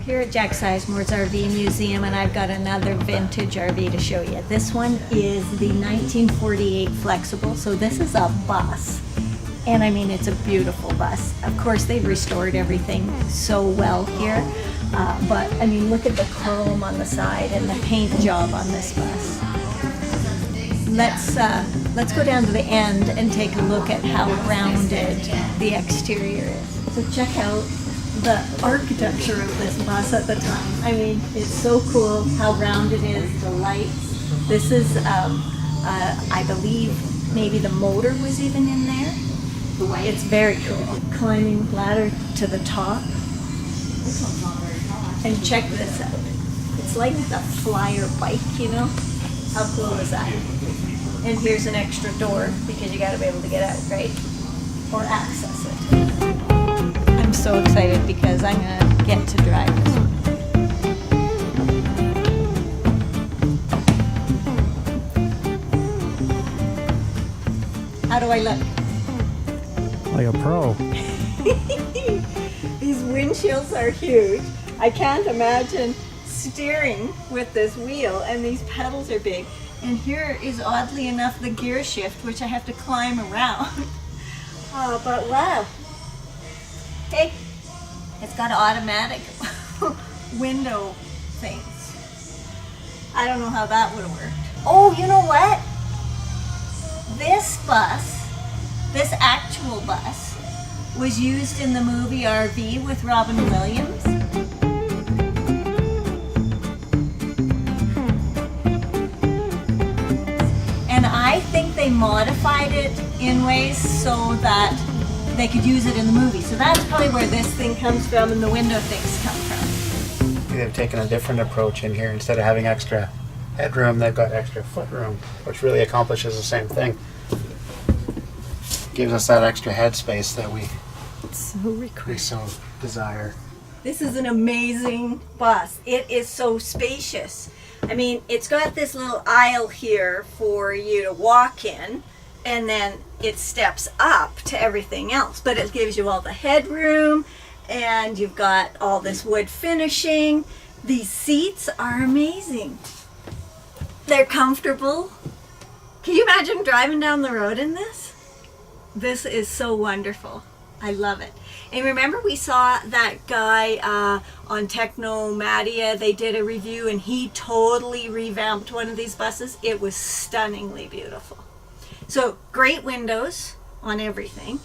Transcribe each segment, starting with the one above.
Here at Jack Seismore's RV Museum, and I've got another vintage RV to show you. This one is the 1948 Flxible, so this is a bus. And I mean, it's a beautiful bus. Of course, they've restored everything so well here. But I mean, look at the chrome on the side and the paint job on this bus. Let's go down to the end and take a look at how rounded the exterior is. So check out the architecture of this bus at the time. I mean, it's so cool how round it is, the lights. This is, I believe, maybe the motor was even in there. It's very cool. Climbing ladder to the top. And check this out. It's like the flyer bike, you know? How cool is that? And here's an extra door because you gotta be able to get out, right? Or access it. I'm so excited because I'm gonna get to drive this one. How do I look? Like a pro. These windshields are huge. I can't imagine steering with this wheel, and these pedals are big. And here is, oddly enough, the gear shift, which I have to climb around. Oh, but wow. Hey, it's got automatic window things. I don't know how that would have worked. Oh, you know what? This bus, this actual bus, was used in the movie RV with Robin Williams. And I think they modified it in ways so that they could use it in the movie. So that's probably where this thing comes from and the window things come from. They've taken a different approach in here. Instead of having extra headroom, they've got extra footroom, which really accomplishes the same thing. Gives us that extra headspace that we so desire. This is an amazing bus. It is so spacious. I mean, it's got this little aisle here for you to walk in, and then it steps up to everything else. But it gives you all the headroom, and you've got all this wood finishing. These seats are amazing. They're comfortable. Can you imagine driving down the road in this? This is so wonderful. I love it. And remember we saw that guy on Technomadia, they did a review and he totally revamped one of these buses. It was stunningly beautiful. So great windows on everything,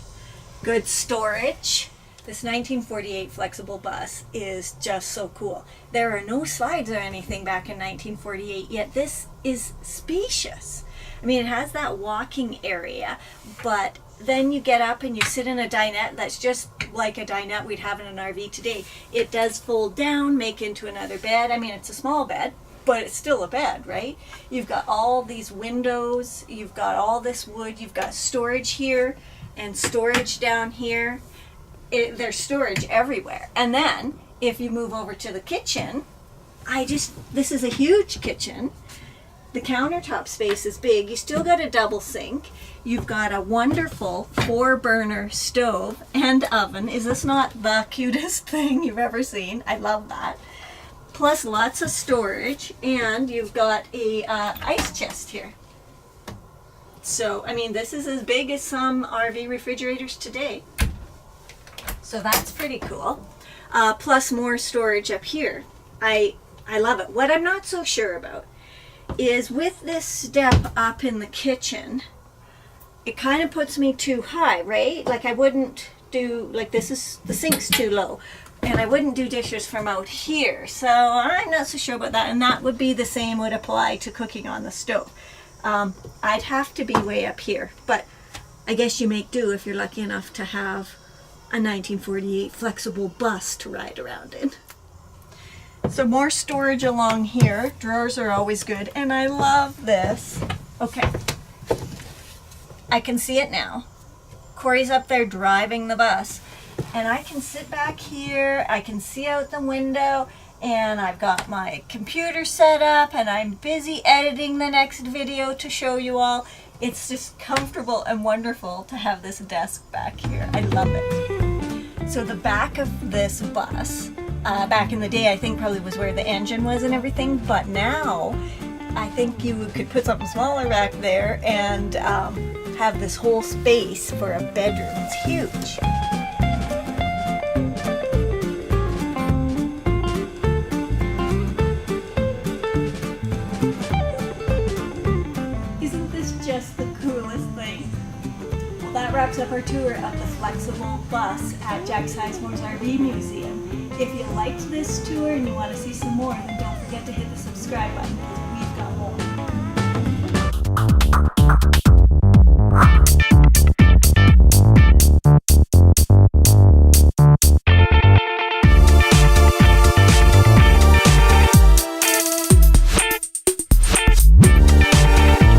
good storage. This 1948 Flxible bus is just so cool. There are no slides or anything back in 1948, yet this is spacious. I mean, it has that walking area, but then you get up and you sit in a dinette that's just like a dinette we'd have in an RV today. It does fold down, make into another bed. I mean, it's a small bed, but it's still a bed, right? You've got all these windows, you've got all this wood, you've got storage here and storage down here. There's storage everywhere. And then if you move over to the kitchen, this is a huge kitchen. The countertop space is big. You still got a double sink. You've got a wonderful 4-burner stove and oven. Is this not the cutest thing you've ever seen? I love that. Plus lots of storage, and you've got a ice chest here. So, I mean, this is as big as some RV refrigerators today. So that's pretty cool. Plus more storage up here. I love it. What I'm not so sure about is with this step up in the kitchen, it kind of puts me too high, right? Like I wouldn't do, like the sink's too low, and I wouldn't do dishes from out here. So I'm not so sure about that, and that would be the same would apply to cooking on the stove. I'd have to be way up here, but I guess you make do if you're lucky enough to have a 1948 Flxible bus to ride around in. So more storage along here. Drawers are always good. And I love this. Okay. I can see it now. Corey's up there driving the bus, and I can sit back here, I can see out the window, and I've got my computer set up, and I'm busy editing the next video to show you all. It's just comfortable and wonderful to have this desk back here. I love it. So the back of this bus, back in the day, I think probably was where the engine was and everything, but now I think you could put something smaller back there and have this whole space for a bedroom. It's huge. Isn't this just the coolest thing? Well, that wraps up our tour of the Flxible Bus at Jack Seismore's RV Museum. If you liked this tour and you want to see some more, then don't forget to hit the subscribe button. We've got more.